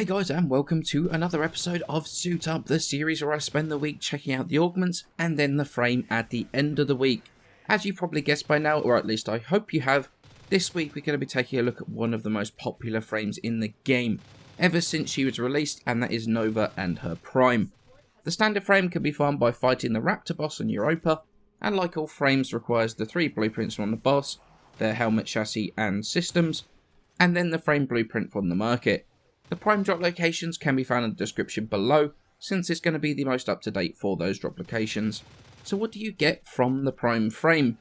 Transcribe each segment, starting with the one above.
Hey guys, and welcome to another episode of Suit Up, the series where I spend the week checking out the augments and then the frame at the end of the week. As you probably guessed by now, or at least I hope you have, this week we're going to be taking a look at one of the most popular frames in the game, ever since she was released, and that is Nova and her prime. The standard frame can be farmed by fighting the Raptor boss in Europa, and like all frames requires the 3 blueprints from the boss, their helmet, chassis and systems, and then the frame blueprint from the market. The prime drop locations can be found in the description below, since it's going to be the most up to date for those drop locations. So what do you get from the prime frame?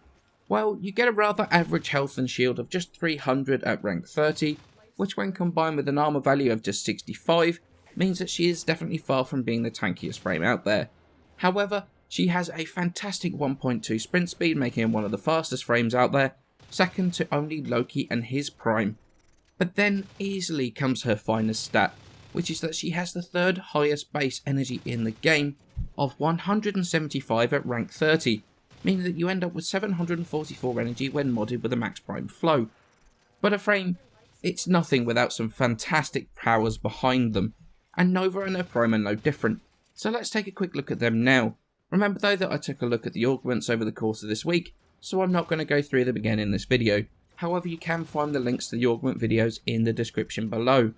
Well, you get a rather average health and shield of just 300 at rank 30, which when combined with an armor value of just 65, means that she is definitely far from being the tankiest frame out there. However, she has a fantastic 1.2 sprint speed, making her one of the fastest frames out there, second to only Loki and his prime. But then easily comes her finest stat, which is that she has the third highest base energy in the game of 175 at rank 30, meaning that you end up with 744 energy when modded with a max prime flow. But a frame, it's nothing without some fantastic powers behind them, and Nova and her prime are no different, so let's take a quick look at them now. Remember though that I took a look at the augments over the course of this week, so I'm not going to go through them again in this video. However, you can find the links to the augment videos in the description below.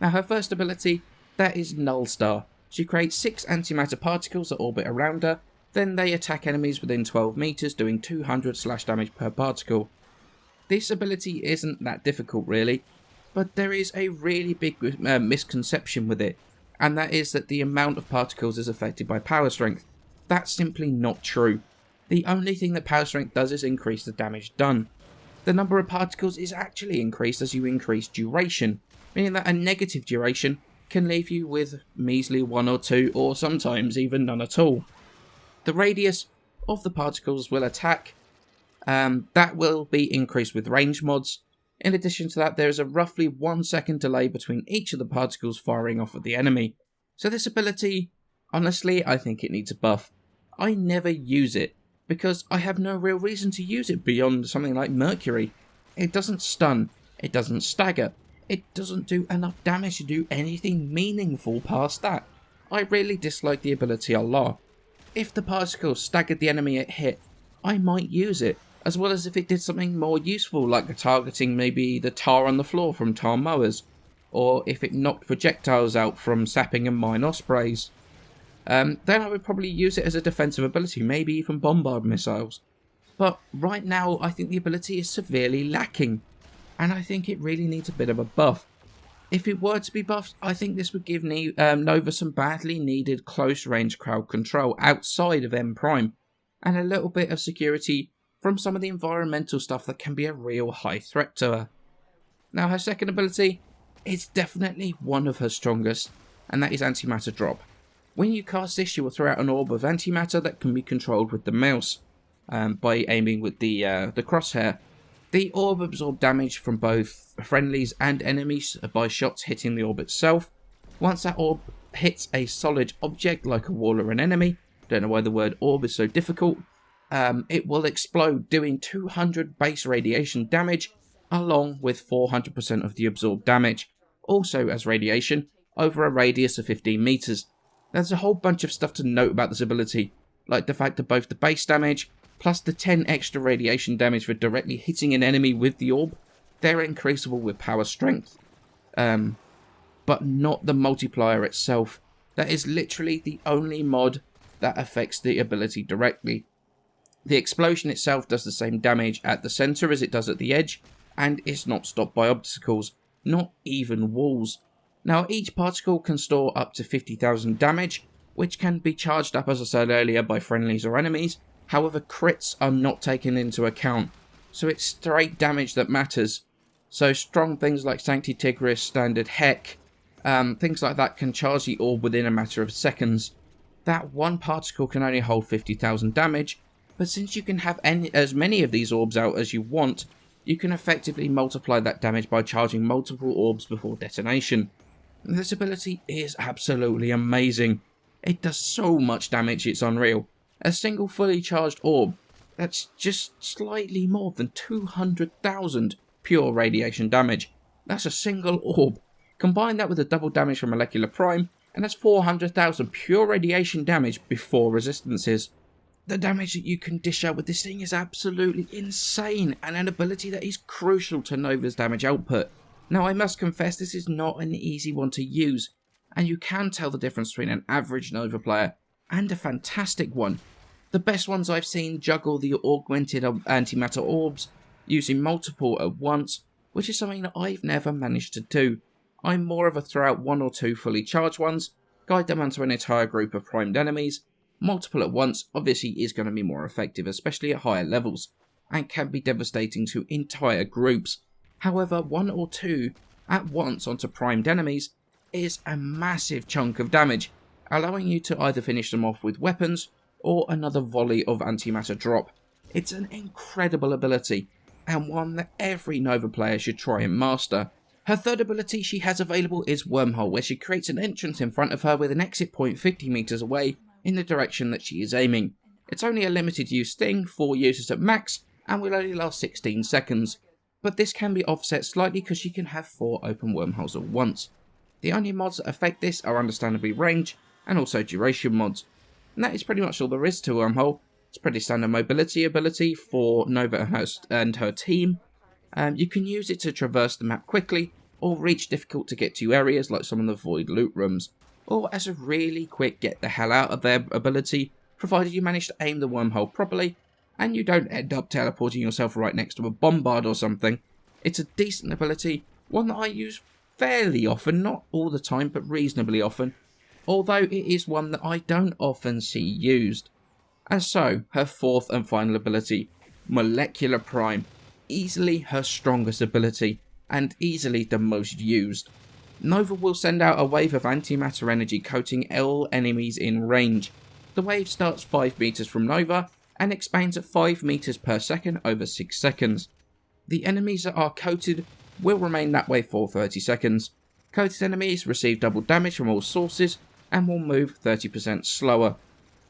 Now her first ability, that is Null Star. She creates 6 antimatter particles that orbit around her, then they attack enemies within 12 meters doing 200 slash damage per particle. This ability isn't that difficult really, but there is a really big misconception with it, and that is that the amount of particles is affected by power strength. That's simply not true. The only thing that power strength does is increase the damage done. The number of particles is actually increased as you increase duration, meaning that a negative duration can leave you with measly 1 or 2 or sometimes even none at all. The radius of the particles will attack, that will be increased with range mods. In addition to that, there is a roughly 1 second delay between each of the particles firing off at the enemy. So this ability, honestly, I think it needs a buff. I never use it, because I have no real reason to use it beyond something like Mercury. It doesn't stun, it doesn't stagger, it doesn't do enough damage to do anything meaningful past that. I really dislike the ability a lot. If the particles staggered the enemy it hit, I might use it, as well as if it did something more useful like targeting maybe the tar on the floor from tar mowers, or if it knocked projectiles out from sapping and mine ospreys. Then I would probably use it as a defensive ability, maybe even bombard missiles. But right now I think the ability is severely lacking, and I think it really needs a bit of a buff. If it were to be buffed, I think this would give Nova some badly needed close range crowd control outside of M Prime, and a little bit of security from some of the environmental stuff that can be a real high threat to her. Now her second ability is definitely one of her strongest, and that is Antimatter Drop. When you cast this, you will throw out an orb of antimatter that can be controlled with the mouse by aiming with the crosshair. The orb absorbs damage from both friendlies and enemies by shots hitting the orb itself. Once that orb hits a solid object like a wall or an enemy, don't know why the word orb is so difficult, it will explode, doing 200 base radiation damage along with 400% of the absorbed damage, also as radiation, over a radius of 15 meters. There's a whole bunch of stuff to note about this ability, like the fact that both the base damage, plus the 10 extra radiation damage for directly hitting an enemy with the orb, they're increasable with power strength. But not the multiplier itself. That is literally the only mod that affects the ability directly. The explosion itself does the same damage at the centre as it does at the edge, and is not stopped by obstacles, not even walls. Now, each particle can store up to 50,000 damage, which can be charged up, as I said earlier, by friendlies or enemies. However, crits are not taken into account, so it's straight damage that matters. So strong things like Sancti Tigris, Standard Heck, things like that can charge the orb within a matter of seconds. That one particle can only hold 50,000 damage, but since you can have as many of these orbs out as you want, you can effectively multiply that damage by charging multiple orbs before detonation. This ability is absolutely amazing. It does so much damage, it's unreal. A single fully charged orb, that's just slightly more than 200,000 pure radiation damage. That's a single orb. Combine that with the double damage from Molecular Prime, and that's 400,000 pure radiation damage before resistances. The damage that you can dish out with this thing is absolutely insane, and an ability that is crucial to Nova's damage output. Now, I must confess, this is not an easy one to use, and you can tell the difference between an average Nova player and a fantastic one. The best ones I've seen juggle the augmented antimatter orbs, using multiple at once, which is something that I've never managed to do. I'm more of a throw out one or two fully charged ones, guide them onto an entire group of primed enemies. Multiple at once obviously is going to be more effective, especially at higher levels, and can be devastating to entire groups. However, one or two at once onto primed enemies is a massive chunk of damage, allowing you to either finish them off with weapons or another volley of antimatter drop. It's an incredible ability, and one that every Nova player should try and master. Her third ability she has available is Wormhole, where she creates an entrance in front of her with an exit point 50 meters away in the direction that she is aiming. It's only a limited use thing, 4 uses at max, and will only last 16 seconds. But this can be offset slightly because she can have 4 open wormholes at once. The only mods that affect this are understandably range, and also duration mods. And that is pretty much all there is to Wormhole. It's pretty standard mobility ability for Nova and her team. You can use it to traverse the map quickly, or reach difficult to get to areas like some of the void loot rooms, or as a really quick get the hell out of there ability, provided you manage to aim the wormhole properly, and you don't end up teleporting yourself right next to a bombard or something. It's a decent ability, one that I use fairly often, not all the time, but reasonably often, although it is one that I don't often see used. And so, her fourth and final ability, Molecular Prime, easily her strongest ability, and easily the most used. Nova will send out a wave of antimatter energy coating all enemies in range. The wave starts 5 meters from Nova, and expands at 5 meters per second over 6 seconds. The enemies that are coated will remain that way for 30 seconds. Coated enemies receive double damage from all sources, and will move 30% slower.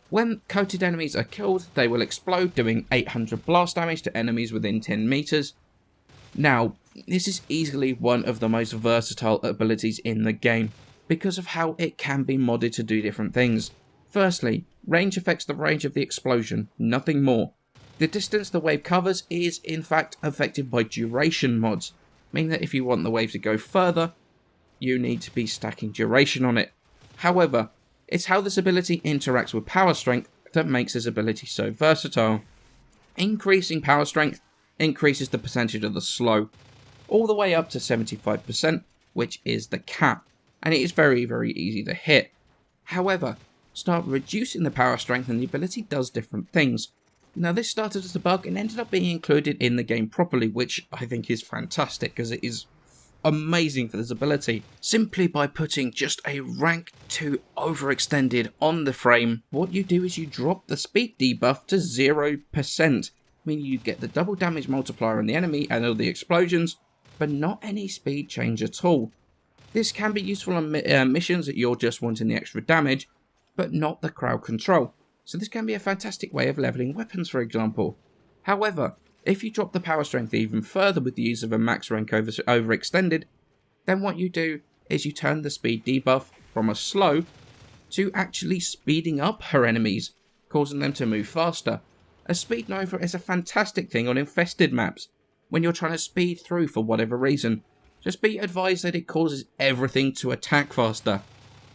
When coated enemies are killed, they will explode, doing 800 blast damage to enemies within 10 meters. Now, this is easily one of the most versatile abilities in the game, because of how it can be modded to do different things. Firstly, range affects the range of the explosion, nothing more. The distance the wave covers is in fact affected by duration mods, meaning that if you want the wave to go further, you need to be stacking duration on it. However, it's how this ability interacts with power strength that makes this ability so versatile. Increasing power strength increases the percentage of the slow, all the way up to 75%, which is the cap, and it is very, very easy to hit. However, start reducing the power strength and the ability does different things. Now, this started as a bug and ended up being included in the game properly, which I think is fantastic because it is amazing for this ability. Simply by putting just a rank 2 overextended on the frame, what you do is you drop the speed debuff to 0%, meaning you get the double damage multiplier on the enemy and all the explosions, but not any speed change at all. This can be useful on missions that you're just wanting the extra damage, but not the crowd control. So this can be a fantastic way of leveling weapons, for example. However, if you drop the power strength even further with the use of a max rank overextended, then what you do is you turn the speed debuff from a slow to actually speeding up her enemies, causing them to move faster. A speed nova is a fantastic thing on infested maps when you're trying to speed through for whatever reason. Just be advised that it causes everything to attack faster.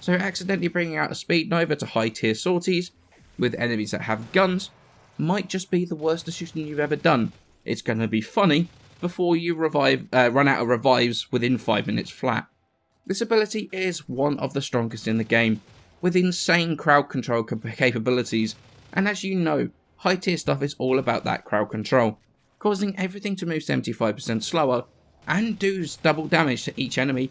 So accidentally bringing out a speed nova to high tier sorties with enemies that have guns might just be the worst decision you've ever done. It's going to be funny before you run out of revives within 5 minutes flat. This ability is one of the strongest in the game, with insane crowd control capabilities, and as you know, high tier stuff is all about that crowd control, causing everything to move 75% slower and does double damage to each enemy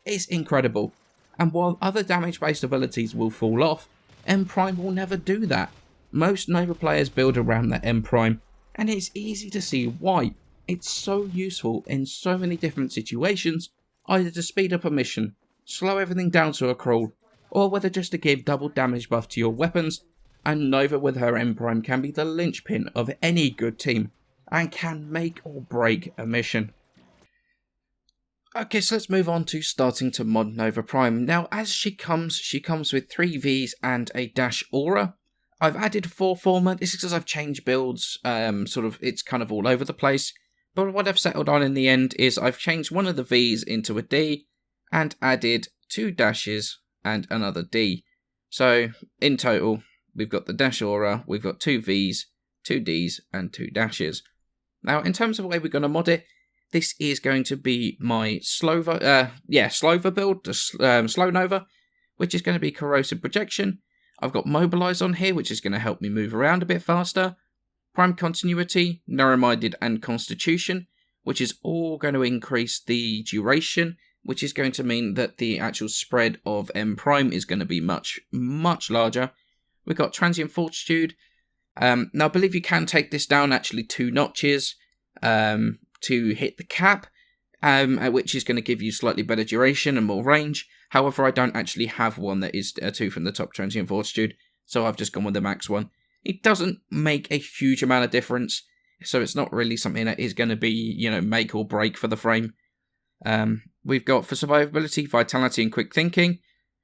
is incredible. And while other damage based abilities will fall off, M Prime will never do that. Most Nova players build around their M Prime, and it's easy to see why. It's so useful in so many different situations, either to speed up a mission, slow everything down to a crawl, or whether just to give double damage buff to your weapons, and Nova with her M Prime can be the linchpin of any good team, and can make or break a mission. Okay, so let's move on to starting to mod Nova Prime. Now, as she comes with 3 Vs and a dash aura. I've added 4 former. This is because I've changed builds, it's kind of all over the place. But what I've settled on in the end is I've changed one of the Vs into a D and added 2 dashes and another D. So, in total, we've got the dash aura, we've got 2 Vs, 2 Ds, and 2 dashes. Now, in terms of the way we're going to mod it, this is going to be my Slover build, the Slow Nova, which is going to be Corrosive Projection. I've got Mobilize on here, which is going to help me move around a bit faster. Prime Continuity, Narrow-Minded, and Constitution, which is all going to increase the duration, which is going to mean that the actual spread of M Prime is going to be much, much larger. We've got Transient Fortitude. Now, I believe you can take this down actually 2 notches to hit the cap, which is going to give you slightly better duration and more range. However, I don't actually have one that is a 2 from the top Transient Fortitude, so I've just gone with the max one. It doesn't make a huge amount of difference, so it's not really something that is going to be, make or break for the frame. We've got for survivability, Vitality and Quick Thinking.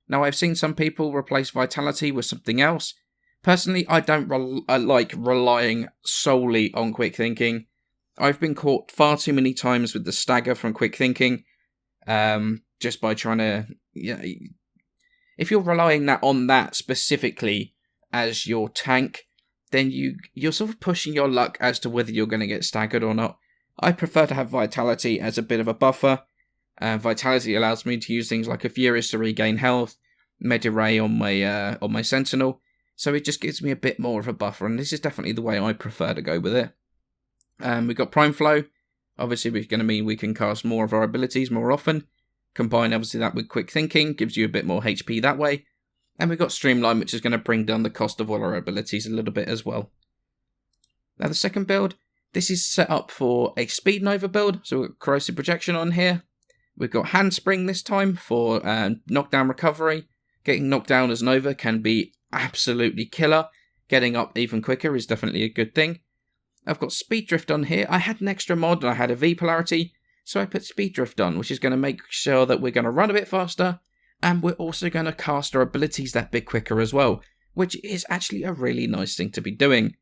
Now, I've seen some people replace Vitality with something else. Personally, I don't like relying solely on Quick Thinking. I've been caught far too many times with the stagger from Quick Thinking, just by trying to, if you're relying on that specifically as your tank, then you're sort of pushing your luck as to whether you're going to get staggered or not. I prefer to have Vitality as a bit of a buffer. Vitality allows me to use things like a Furious to regain health, Med-Ray on my Sentinel, so it just gives me a bit more of a buffer, and this is definitely the way I prefer to go with it. We've got Prime Flow, obviously which is going to mean we can cast more of our abilities more often. Combine obviously that with Quick Thinking, gives you a bit more HP that way. And we've got Streamline, which is going to bring down the cost of all our abilities a little bit as well. Now the second build, this is set up for a Speed Nova build, so we've got Corrosive Projection on here. We've got Handspring this time for knockdown recovery. Getting knocked down as Nova can be absolutely killer. Getting up even quicker is definitely a good thing. I've got Speed Drift on here. I had an extra mod and I had a V polarity, so I put Speed Drift on, which is going to make sure that we're going to run a bit faster, and we're also going to cast our abilities that bit quicker as well, which is actually a really nice thing to be doing.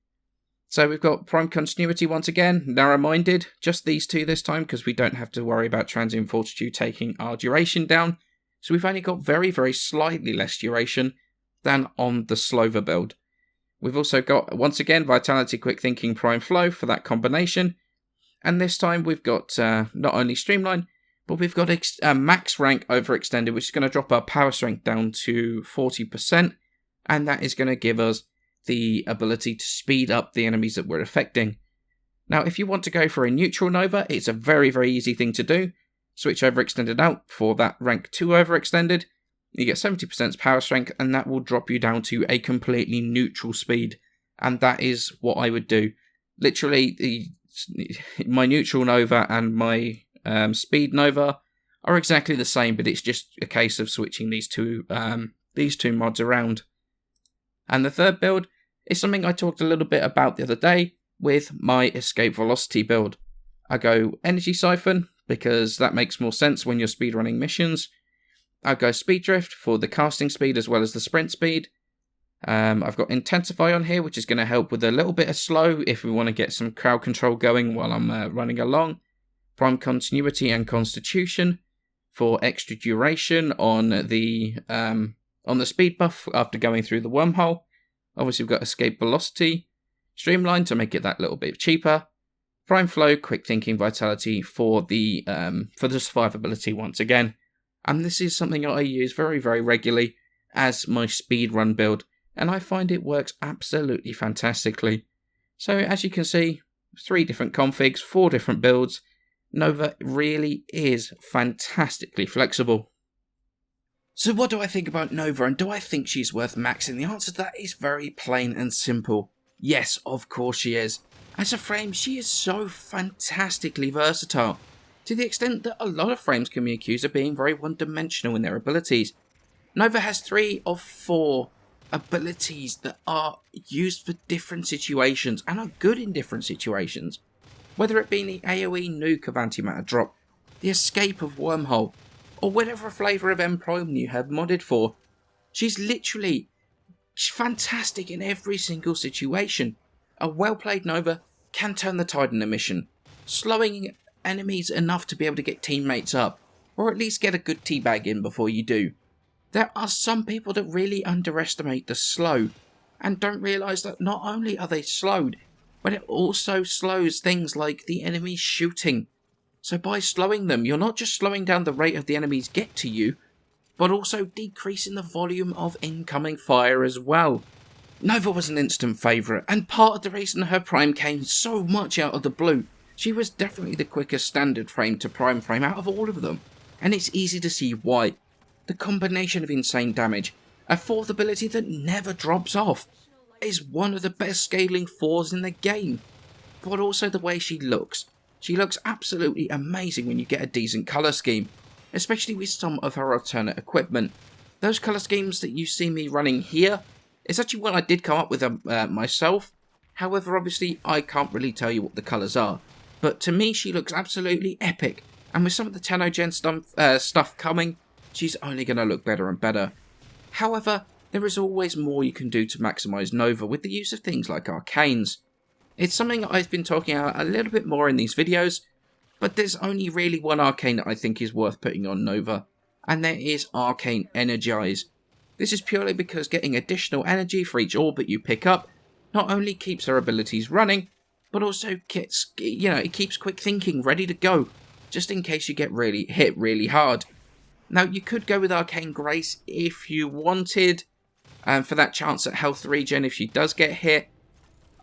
So we've got Prime Continuity once again, Narrow-Minded, just these 2 this time because we don't have to worry about Transient Fortitude taking our duration down. So we've only got very, very slightly less duration than on the Slover build. We've also got, once again, Vitality, Quick Thinking, Prime Flow for that combination. And this time we've got not only Streamline, but we've got Max Rank Overextended, which is going to drop our power strength down to 40%. And that is going to give us the ability to speed up the enemies that we're affecting. Now, if you want to go for a neutral Nova, it's a very, very easy thing to do. Switch Overextended out for that Rank 2 Overextended. You get 70% power strength, and that will drop you down to a completely neutral speed. And that is what I would do. Literally, my neutral Nova and my Speed Nova are exactly the same, but it's just a case of switching these two mods around. And the third build is something I talked a little bit about the other day with my Escape Velocity build. I go Energy Siphon because that makes more sense when you're speedrunning missions. I go Speed Drift for the casting speed as well as the sprint speed. I've got Intensify on here, which is going to help with a little bit of slow if we want to get some crowd control going while I'm running along. Prime Continuity and Constitution for extra duration on the speed buff after going through the wormhole. Obviously, we've got Escape Velocity, Streamline to make it that little bit cheaper. Prime Flow, Quick Thinking, Vitality for the survivability once again. And this is something I use very, very regularly as my speedrun build, and I find it works absolutely fantastically. So as you can see, 3 different configs, 4 different builds. Nova really is fantastically flexible. So what do I think about Nova, and do I think she's worth maxing? The answer to that is very plain and simple. Yes, of course she is. As a frame, she is so fantastically versatile, to the extent that a lot of frames can be accused of being very one-dimensional in their abilities. Nova has 3 of 4 abilities that are used for different situations and are good in different situations. Whether it be the AoE nuke of antimatter drop, the escape of Wormhole, or whatever flavour of M-Prime you have modded for. She's literally fantastic in every single situation. A well-played Nova can turn the tide in a mission, slowing enemies enough to be able to get teammates up, or at least get a good teabag in before you do. There are some people that really underestimate the slow, and don't realise that not only are they slowed, but it also slows things like the enemies shooting. So by slowing them, you're not just slowing down the rate of the enemies get to you, but also decreasing the volume of incoming fire as well. Nova was an instant favourite, and part of the reason her prime came so much out of the blue. She was definitely the quickest standard frame to prime frame out of all of them, and it's easy to see why. The combination of insane damage, a fourth ability that never drops off, is one of the best scaling 4s in the game, but also the way she looks. She looks absolutely amazing when you get a decent colour scheme, especially with some of her alternate equipment. Those colour schemes that you see me running here is actually one I did come up with myself. However, obviously I can't really tell you what the colours are, but to me she looks absolutely epic, and with some of the 10th gen stuff coming, she's only going to look better and better. However, there is always more you can do to maximise Nova with the use of things like arcanes. It's something I've been talking about a little bit more in these videos, but there's only really one arcane that I think is worth putting on Nova, and that is Arcane Energize. This is purely because getting additional energy for each orb that you pick up not only keeps her abilities running, but also gets, it keeps quick thinking ready to go, just in case you get hit really hard. Now, you could go with Arcane Grace if you wanted, and for that chance at health regen if she does get hit.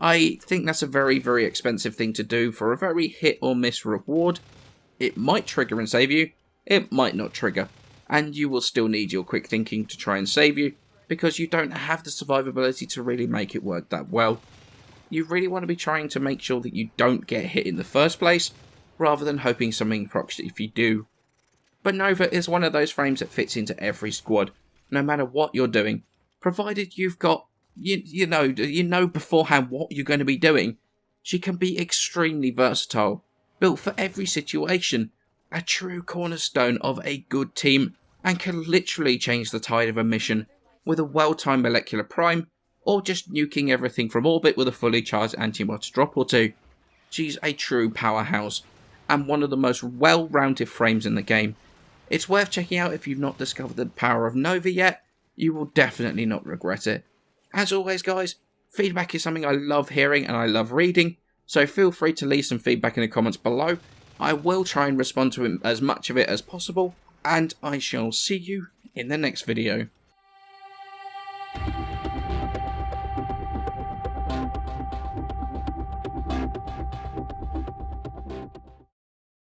I think that's a very, very expensive thing to do for a very hit or miss reward. It might trigger and save you, it might not trigger, and you will still need your quick thinking to try and save you, because you don't have the survivability to really make it work that well. You really want to be trying to make sure that you don't get hit in the first place, rather than hoping something procs if you do. But Nova is one of those frames that fits into every squad, no matter what you're doing, provided you've got, you know beforehand what you're going to be doing. She can be extremely versatile, built for every situation, a true cornerstone of a good team, and can literally change the tide of a mission with a well-timed molecular prime, or just nuking everything from orbit with a fully charged anti-mortar drop or two. She's a true powerhouse, and one of the most well-rounded frames in the game. It's worth checking out if you've not discovered the power of Nova yet. You will definitely not regret it. As always guys, feedback is something I love hearing and I love reading, so feel free to leave some feedback in the comments below. I will try and respond to as much of it as possible, and I shall see you in the next video.